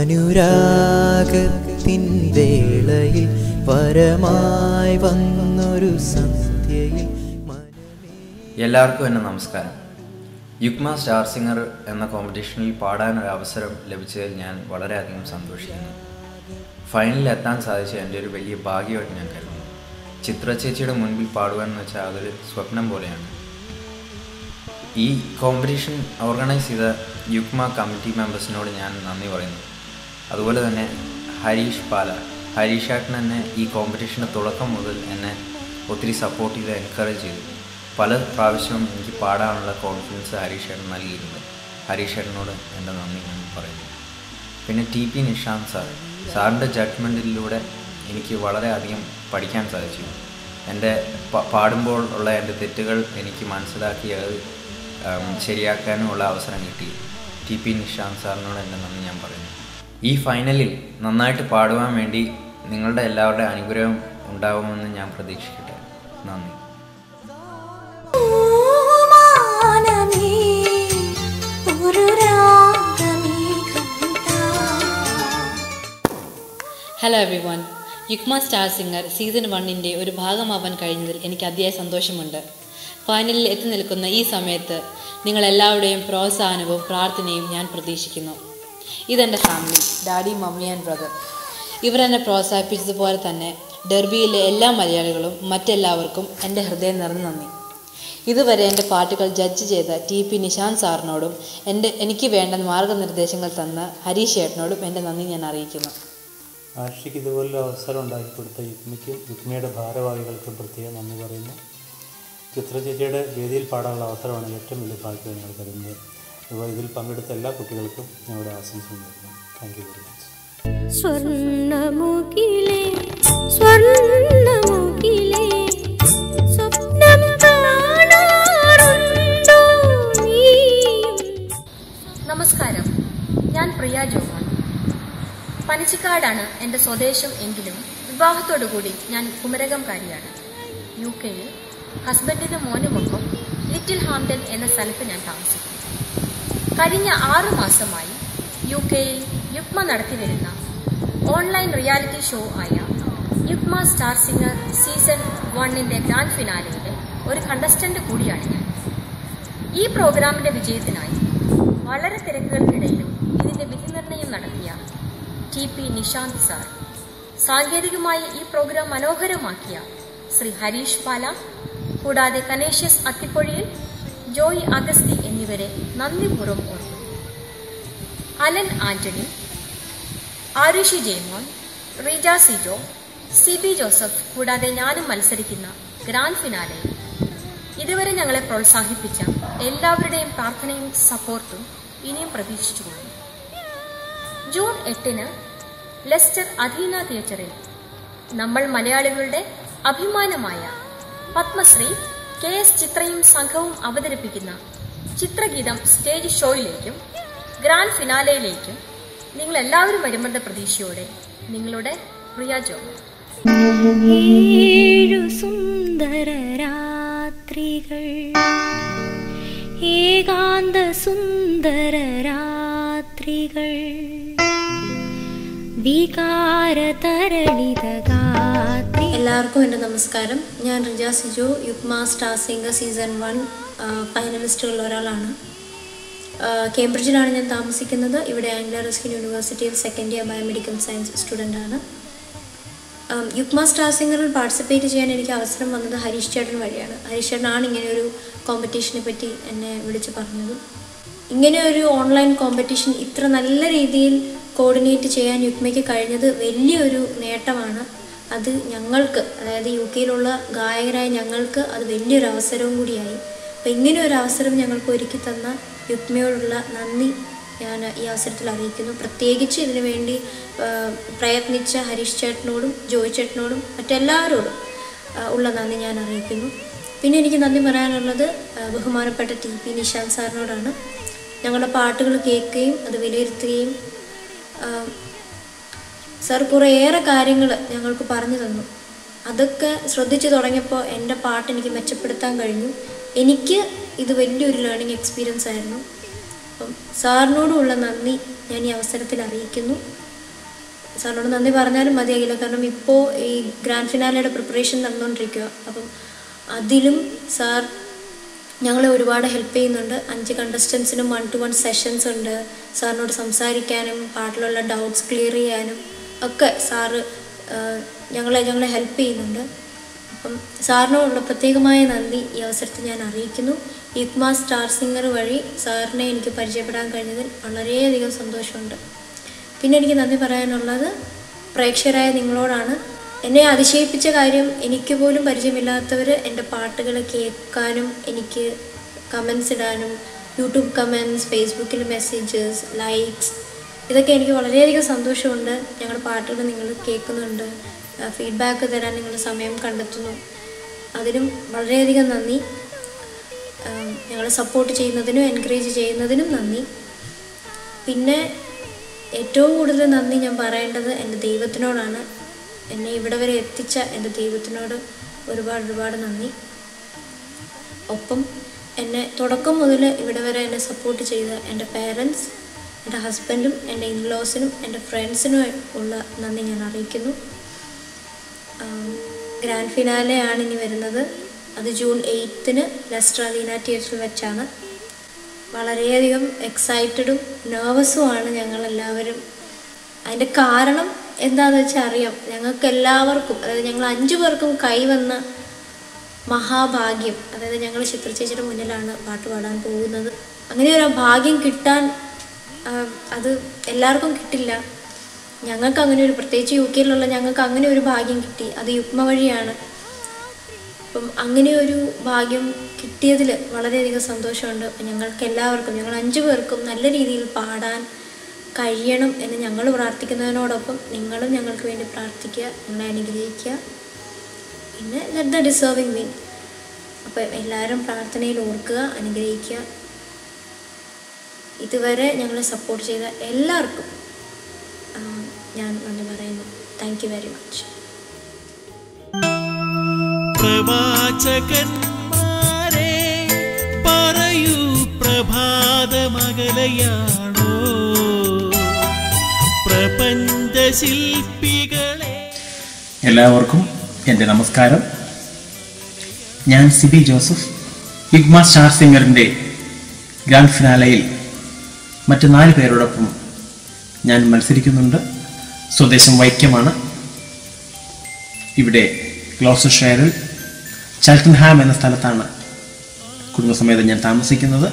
അനുരാഗത്തിൻ വേളയിൽ പരമായി വന്നൊരു സന്ധ്യയിൽ. എല്ലാവർക്കും എൻ്റെ നമസ്കാരം. യുഗ്മ സ്റ്റാർ സിംഗർ എന്ന കോമ്പറ്റീഷനിൽ പാടാനൊരു അവസരം ലഭിച്ചതിൽ ഞാൻ വളരെയധികം സന്തോഷിക്കുന്നു. ഫൈനലിൽ എത്താൻ സാധിച്ച എൻ്റെ ഒരു വലിയ ഭാഗ്യമായിട്ട് ഞാൻ കരുതുന്നു. ചിത്ര ചേച്ചിയുടെ മുൻപിൽ പാടുകയെന്ന് വെച്ചാൽ അതൊരു സ്വപ്നം പോലെയാണ്. ഈ കോമ്പറ്റീഷൻ ഓർഗനൈസ് ചെയ്ത യുഗ്മ കമ്മിറ്റി മെമ്പേഴ്സിനോട് ഞാൻ നന്ദി പറയുന്നു. അതുപോലെ തന്നെ ഹരീഷ് ഏട്ടൻ എന്നെ ഈ കോമ്പറ്റീഷൻ്റെ തുടക്കം മുതൽ എന്നെ ഒത്തിരി സപ്പോർട്ട് ചെയ്ത് എൻകറേജ് ചെയ്തു. പല പ്രാവശ്യവും എനിക്ക് പാടാനുള്ള കോൺഫിഡൻസ് ഹരീഷ് ഏട്ടൻ നൽകിയിട്ടുണ്ട്. ഹരീഷ് ഏട്ടനോട് എൻ്റെ നന്ദി ഞാൻ പറയുന്നു. പിന്നെ TP നിഷാന്ത് സാറിൻ്റെ ജഡ്ജ്മെൻറ്റിലൂടെ എനിക്ക് വളരെയധികം പഠിക്കാൻ സാധിച്ചു. എൻ്റെ പാടുമ്പോൾ ഉള്ള എൻ്റെ തെറ്റുകൾ എനിക്ക് മനസ്സിലാക്കി അത് ശരിയാക്കാനുമുള്ള അവസരം കിട്ടി. TP നിഷാന്ത് സാറിനോട് എൻ്റെ നന്ദി ഞാൻ പറയുന്നു. ഈ ഫൈനലിൽ നന്നായിട്ട് പാടുവാൻ വേണ്ടി നിങ്ങളുടെ എല്ലാവരുടെ അനുഗ്രഹം ഉണ്ടാവുമെന്ന് ഞാൻ പ്രതീക്ഷിക്കട്ടെ. നന്ദി. Hello everyone. Yugma star singer season 1 ഒരു ഭാഗമാവാൻ കഴിഞ്ഞതിൽ എനിക്ക് അതിയായ സന്തോഷമുണ്ട്. ഫൈനലിൽ എത്തി നിൽക്കുന്ന ഈ സമയത്ത് നിങ്ങളെല്ലാവരുടെയും പ്രോത്സാഹനവും പ്രാർത്ഥനയും ഞാൻ പ്രതീക്ഷിക്കുന്നു. ഇതെൻ്റെ family, daddy, mummy and brother. ഇവരെന്നെ പ്രോത്സാഹിപ്പിച്ചതുപോലെ തന്നെ ഡെർബിയിലെ എല്ലാ മലയാളികളും മറ്റെല്ലാവർക്കും എൻ്റെ ഹൃദയം നിറഞ്ഞ നന്ദി. ഇതുവരെ എൻ്റെ പാട്ടുകൾ ജഡ്ജ് ചെയ്ത TP നിഷാന്ത് സാറിനോടും എനിക്ക് വേണ്ട മാർഗനിർദ്ദേശങ്ങൾ തന്ന ഹരീഷ് ഏട്ടനോടും എൻ്റെ നന്ദി ഞാൻ അറിയിക്കുന്നു. ആർഷിക്ക് ഇതുപോലൊരു അവസരം ഉണ്ടാക്കി കൊടുത്ത യുഗ്മയുടെ ഭാരവാഹികൾക്കും പ്രത്യേകം നന്ദി പറയുന്നു. ചിത്ര ചേച്ചിയുടെ വേദിയിൽ പാടാനുള്ള അവസരമാണ് ഏറ്റവും വലിയ ഭാഗ്യം ഞങ്ങൾ കരുതുന്നത്. അതുപോലെ ഇതിൽ പങ്കെടുത്ത എല്ലാ കുട്ടികൾക്കും ഞങ്ങളുടെ ആശംസ നേരുന്നു. Thank you very much. നമസ്കാരം, ഞാൻ പ്രിയ ജോഹാൻ. പനച്ചിക്കാടാണ് എൻ്റെ സ്വദേശം എങ്കിലും വിവാഹത്തോടുകൂടി ഞാൻ കുമരകംകാരിയാണ്. UK-യിൽ ഹസ്ബൻഡിൻ്റെ മോനുമൊപ്പം ലിറ്റിൽ ഹാംപ്ടൺ എന്ന സ്ഥലത്ത് ഞാൻ താമസിക്കുന്നു. കഴിഞ്ഞ 6 മാസമായി UK-യിൽ യുഗ്മ നടത്തിവരുന്ന ഓൺലൈൻ റിയാലിറ്റി ഷോ ആയ യുഗ്മ സ്റ്റാർ സിംഗർ സീസൺ 1 ഗ്രാൻഡ് ഫിനാലയിലെ ഒരു കണ്ടസ്റ്റന്റ് കൂടിയാണ് ഞാൻ. ഈ പ്രോഗ്രാമിന്റെ വിജയത്തിനായി വളരെ തിരക്കുകൾക്കിടയിലും ഇതിന്റെ വിധി നിർണയം നടത്തിയ TP നിഷാന്ത് സാർ, സാങ്കേതികമായി ഈ പ്രോഗ്രാം മനോഹരമാക്കിയ ശ്രീ ഹരീഷ് പാല, കൂടാതെ കനേഷ്യസ് അത്തിപ്പൊഴിയിൽ, ജോയി അഗസ്തി എന്നിവരെ നന്ദിപൂർവ്വം ഓർക്കുന്നു. Alan Antony, Arushi Jaimon, Reeja Sijo, CB Joseph കൂടാതെ ഞാനും മത്സരിക്കുന്ന ഗ്രാൻഡ് ഫിനാലയിൽ ഇതുവരെ ഞങ്ങളെ പ്രോത്സാഹിപ്പിച്ച എല്ലാവരുടെയും പ്രാർത്ഥനയും സപ്പോർട്ടും ഇനിയും പ്രതീക്ഷിച്ചുകൊള്ളുന്നു. ജൂൺ 8 ലെസ്റ്റർ അധീന തിയേറ്ററിൽ നമ്മൾ മലയാളികളുടെ അഭിമാനമായ പത്മശ്രീ KS ചിത്രയും സംഘവും അവതരിപ്പിക്കുന്ന ചിത്രഗീതം സ്റ്റേജ് ഷോയിലേക്കും ഗ്രാൻഡ് ഫിനാലയിലേക്കും നിങ്ങൾ എല്ലാവരും വരുമെന്ന പ്രതീക്ഷയോടെ നിങ്ങളുടെ പ്രിയ ജോ. സുന്ദര രാത്രികൾ, ഏകാന്ത സുന്ദര രാത്രികൾ, വികാരതരളിത ഗാത്രി. എല്ലാവർക്കും എൻ്റെ നമസ്കാരം. ഞാൻ Rija Sijo, Yugma star singer season 1 ഫൈനലിസ്റ്റുകളിൽ ഒരാളാണ്. കേംബ്രിഡ്ജിലാണ് ഞാൻ താമസിക്കുന്നത്. ഇവിടെ ആംഗ്ലോ റസ്കിൻ യൂണിവേഴ്സിറ്റിയിൽ സെക്കൻഡ് ഇയർ ബയോമെഡിക്കൽ സയൻസ് സ്റ്റുഡൻ്റാണ്. യുഗ്മ സ്റ്റാർ സിംഗറിൽ പാർട്ടിസിപ്പേറ്റ് ചെയ്യാൻ എനിക്ക് അവസരം വന്നത് ഹരീഷ് ചേട്ടൻ വഴിയാണ്. ഹരീഷ് ചേട്ടനാണ് ഇങ്ങനെയൊരു കോമ്പറ്റീഷനെ പറ്റി എന്നെ വിളിച്ച് പറഞ്ഞതും. ഇങ്ങനെയൊരു ഓൺലൈൻ കോമ്പറ്റീഷൻ ഇത്ര നല്ല രീതിയിൽ കോർഡിനേറ്റ് ചെയ്യാൻ യുഗ്മയ്ക്ക് കഴിഞ്ഞത് വലിയൊരു നേട്ടമാണ്. അത് ഞങ്ങൾക്ക്, അതായത് UK-യിലുള്ള ഗായകരായ ഞങ്ങൾക്ക് അത് വലിയൊരു അവസരവും കൂടിയായി. അപ്പോൾ ഇങ്ങനെയൊരു അവസരം ഞങ്ങൾക്ക് ഒരുക്കി തന്ന യുഗ്മയോടുള്ള നന്ദി ഞാൻ ഈ അവസരത്തിൽ അറിയിക്കുന്നു. പ്രത്യേകിച്ച് ഇതിനു വേണ്ടി പ്രയത്നിച്ച ഹരീഷ് ചേട്ടനോടും ജോയ് ചേട്ടനോടും മറ്റെല്ലാവരോടും ഉള്ള നന്ദി ഞാൻ അറിയിക്കുന്നു. പിന്നെ എനിക്ക് നന്ദി പറയാനുള്ളത് ബഹുമാനപ്പെട്ട TP നിഷാന്ത് സാറിനോടാണ്. ഞങ്ങളുടെ പാട്ടുകൾ കേൾക്കുകയും അത് വിലയിരുത്തുകയും സാർ കുറേയേറെ കാര്യങ്ങൾ ഞങ്ങൾക്ക് പറഞ്ഞു തന്നു. അതൊക്കെ ശ്രദ്ധിച്ചു തുടങ്ങിയപ്പോൾ എൻ്റെ പാട്ട് എനിക്ക് മെച്ചപ്പെടുത്താൻ കഴിഞ്ഞു. എനിക്ക് ഇത് വലിയൊരു ലേണിംഗ് എക്സ്പീരിയൻസ് ആയിരുന്നു. അപ്പം സാറിനോടുമുള്ള നന്ദി ഞാൻ ഈ അവസരത്തിൽ അറിയിക്കുന്നു. സാറിനോട് നന്ദി പറഞ്ഞാലും മതിയാകില്ല, കാരണം ഇപ്പോൾ ഈ ഗ്രാൻഡ് ഫിനാലയുടെ പ്രിപ്പറേഷൻ നടന്നുകൊണ്ടിരിക്കുക. അപ്പം അതിലും സാർ ഞങ്ങളെ ഒരുപാട് ഹെൽപ്പ് ചെയ്യുന്നുണ്ട്. 5 കണ്ടസ്റ്റൻസിനും 1-to-1 സെഷൻസ് ഉണ്ട്. സാറിനോട് സംസാരിക്കാനും പാട്ടിലുള്ള ഡൗട്ട്സ് ക്ലിയർ ചെയ്യാനും ഒക്കെ സാറ് ഞങ്ങളെ ഹെൽപ്പ് ചെയ്യുന്നുണ്ട്. അപ്പം സാറിനോടുള്ള പ്രത്യേകമായ നന്ദി ഈ അവസരത്തിൽ ഞാൻ അറിയിക്കുന്നു. യുക്മ സ്റ്റാർ സിംഗർ വഴി സാറിനെ എനിക്ക് പരിചയപ്പെടാൻ കഴിഞ്ഞതിൽ വളരെയധികം സന്തോഷമുണ്ട്. പിന്നെ എനിക്ക് നന്ദി പറയാനുള്ളത് പ്രേക്ഷകരായ നിങ്ങളോടാണ്. എന്നെ അതിശയിപ്പിച്ച കാര്യം, എനിക്ക് പോലും പരിചയമില്ലാത്തവർ എൻ്റെ പാട്ടുകൾ കേൾക്കാനും എനിക്ക് കമൻസ് ഇടാനും, യൂട്യൂബ് കമൻസ്, ഫേസ്ബുക്കിൽ മെസ്സേജസ്, ലൈക്സ്, ഇതൊക്കെ എനിക്ക് വളരെയധികം സന്തോഷമുണ്ട്. ഞങ്ങളുടെ പാട്ടുകൾ നിങ്ങൾ കേൾക്കുന്നുണ്ട്, ഫീഡ്ബാക്ക് തരാൻ നിങ്ങൾ സമയം കണ്ടെത്തുന്നു. അതിനും വളരെയധികം നന്ദി. ഞങ്ങളെ സപ്പോർട്ട് ചെയ്യുന്നതിനും എൻകറേജ് ചെയ്യുന്നതിനും നന്ദി. പിന്നെ ഏറ്റവും കൂടുതൽ നന്ദി ഞാൻ പറയേണ്ടത് എൻ്റെ ദൈവത്തിനോടാണ്. എന്നെ ഇവിടെ വരെ എത്തിച്ച എൻ്റെ ദൈവത്തിനോട് ഒരുപാട് നന്ദി. ഒപ്പം എന്നെ തുടക്കം മുതൽ ഇവിടെ വരെ എന്നെ സപ്പോർട്ട് ചെയ്ത എൻ്റെ പേരൻസ്, എൻ്റെ ഹസ്ബൻഡും, എൻ്റെ ഇൻലോസിനും, എൻ്റെ ഫ്രണ്ട്സിനും ഉള്ള നന്ദി ഞാൻ അറിയിക്കുന്നു. ഗ്രാൻഡ് ഫിനാലെയാണ് ഇനി വരുന്നത്. അത് ജൂൺ 8-ന് ലെസ്റ്റർ അലീന തിയേറ്ററിൽ വെച്ചാണ്. വളരെയധികം എക്സൈറ്റഡും നെർവസുമാണ് ഞങ്ങളെല്ലാവരും. അതിൻ്റെ കാരണം എന്താണെന്ന് വെച്ചാൽ അറിയാം, ഞങ്ങൾക്ക് എല്ലാവർക്കും, അതായത് ഞങ്ങൾ 5 പേർക്കും കൈവന്ന മഹാഭാഗ്യം. അതായത് ഞങ്ങൾ ചിത്ര ചേച്ചിയുടെ മുന്നിലാണ് പാട്ട് പാടാൻ പോകുന്നത്. അങ്ങനെ ഒരു ഭാഗ്യം കിട്ടാൻ അത് എല്ലാവർക്കും കിട്ടില്ല. ഞങ്ങൾക്ക് അങ്ങനെ ഒരു, പ്രത്യേകിച്ച് UK ഞങ്ങൾക്ക് അങ്ങനെ ഒരു ഭാഗ്യം കിട്ടി. അത് യുക്മ വഴിയാണ്. അപ്പം അങ്ങനെ ഒരു ഭാഗ്യം കിട്ടിയതിൽ വളരെയധികം സന്തോഷമുണ്ട്. ഞങ്ങൾക്ക് എല്ലാവർക്കും, ഞങ്ങൾ 5 പേർക്കും നല്ല രീതിയിൽ പാടാൻ കഴിയണം എന്ന് ഞങ്ങൾ പ്രാർത്ഥിക്കുന്നതിനോടൊപ്പം നിങ്ങളും ഞങ്ങൾക്ക് വേണ്ടി പ്രാർത്ഥിക്കുക, ഞങ്ങളെ അനുഗ്രഹിക്കുക. പിന്നെ ലെറ്റ് ദ ഡിസേർവിങ് വിൻ. അപ്പോൾ എല്ലാവരും പ്രാർത്ഥനയിൽ ഓർക്കുക, അനുഗ്രഹിക്കുക. ഇതുവരെ ഞങ്ങളെ സപ്പോർട്ട് ചെയ്ത എല്ലാവർക്കും ഞാൻ നന്ദി പറയുന്നു. Thank you very much. പ്രവാചകന്മാരെ പറയൂ, പ്രഭാതമകലയാണോ പ്രപഞ്ചശില്പികളെ? എല്ലാവർക്കും എൻ്റെ നമസ്കാരം. ഞാൻ സിബി ജോസഫ്. യുക്മ സ്റ്റാർ സിംഗറിൻ്റെ ഗ്രാൻഡ് ഫിനാലയിൽ മറ്റ് 4 പേരോടൊപ്പം ഞാൻ മത്സരിക്കുന്നുണ്ട്. സ്വദേശം വൈക്കമാണ്. ഇവിടെ ഗ്ലോസ്റ്റർഷയറിൽ ചാൽട്ടൻഹാം എന്ന സ്ഥലത്താണ് കുടുംബസമേതം ഞാൻ താമസിക്കുന്നത്.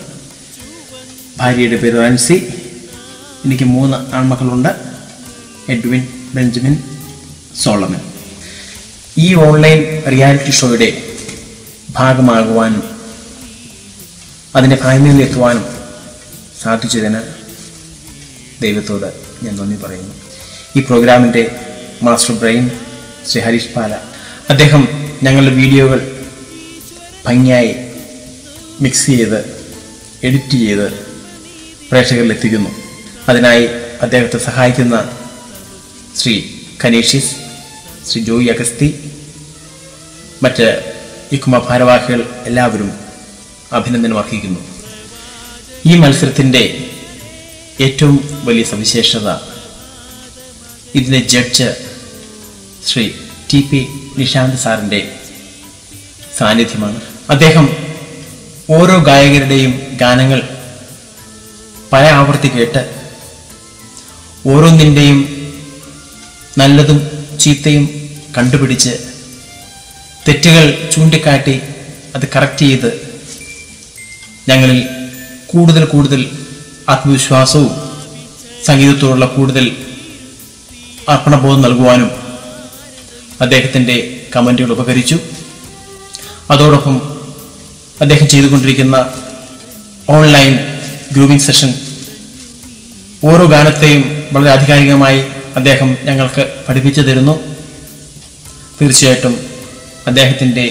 ഭാര്യയുടെ പേര് റൻസി. എനിക്ക് 3 ആൺമക്കളുണ്ട്, എഡ്വിൻ, ബെഞ്ചമിൻ, സോളമൻ. ഈ ഓൺലൈൻ റിയാലിറ്റി ഷോയുടെ ഭാഗമാകുവാനും അതിൻ്റെ ഫൈനലിൽ എത്തുവാനും സാധിച്ചതിന് ദൈവത്തോട് ഞാൻ നന്ദി പറയുന്നു. ഈ പ്രോഗ്രാമിൻ്റെ മാസ്റ്റർ ബ്രെയിൻ ശ്രീ ഹരീഷ് പാല, അദ്ദേഹം ഞങ്ങളുടെ വീഡിയോകൾ ഭംഗിയായി മിക്സ് ചെയ്ത് എഡിറ്റ് ചെയ്ത് പ്രേക്ഷകരിൽ എത്തിക്കുന്നു. അതിനായി അദ്ദേഹത്തെ സഹായിക്കുന്ന ശ്രീ കനീഷിസ്, ശ്രീ ജോയി അഗസ്തി, മറ്റ് യുക്മ ഭാരവാഹികൾ എല്ലാവരും അഭിനന്ദനം അർഹിക്കുന്നു. ഈ മത്സരത്തിൻ്റെ ഏറ്റവും വലിയ സവിശേഷത ഇതിലെ ജഡ്ജ് ശ്രീ TP നിഷാന്ത് സാറിൻ്റെ സാന്നിധ്യമാണ്. അദ്ദേഹം ഓരോ ഗായകരുടെയും ഗാനങ്ങൾ പല ആവർത്തി കേട്ട് ഓരോന്നിൻ്റെയും നല്ലതും ചീത്തയും കണ്ടുപിടിച്ച് തെറ്റുകൾ ചൂണ്ടിക്കാട്ടി അത് കറക്റ്റ് ചെയ്ത് ഞങ്ങളിൽ കൂടുതൽ ആത്മവിശ്വാസവും സംഗീതത്തോടുള്ള കൂടുതൽ അർപ്പണബോധം നൽകുവാനും അദ്ദേഹത്തിൻ്റെ കമൻറ്റുകൾ ഉപകരിച്ചു. അതോടൊപ്പം അദ്ദേഹം ചെയ്തുകൊണ്ടിരിക്കുന്ന ഓൺലൈൻ ഗ്രൂവിംഗ് സെഷൻ, ഓരോ ഗാനത്തെയും വളരെ ആധികാരികമായി അദ്ദേഹം ഞങ്ങൾക്ക് പഠിപ്പിച്ചു തരുന്നു. തീർച്ചയായിട്ടും അദ്ദേഹത്തിൻ്റെ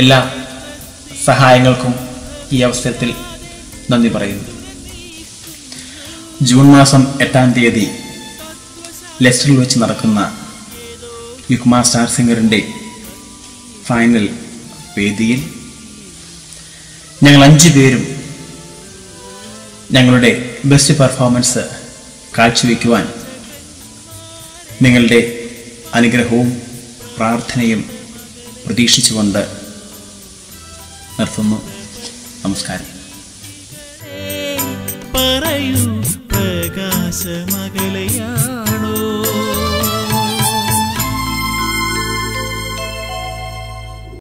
എല്ലാ സഹായങ്ങൾക്കും ഈ അവസരത്തിൽ നന്ദി പറയുന്നു. ജൂൺ മാസം 8-ാം തീയതി ലെസ്റ്ററിൽ വെച്ച് നടക്കുന്ന യുക്മ സ്റ്റാർ സിംഗറിൻ്റെ ഫൈനൽ വേദിയിൽ ഞങ്ങൾ 5 പേരും ഞങ്ങളുടെ ബെസ്റ്റ് പെർഫോമൻസ് കാഴ്ചവെക്കുവാൻ നിങ്ങളുടെ അനുഗ്രഹവും പ്രാർത്ഥനയും പ്രതീക്ഷിച്ചുകൊണ്ട് നിർത്തുന്നു. നമസ്കാരം. പറയൂ പ്രകാശമകലയാ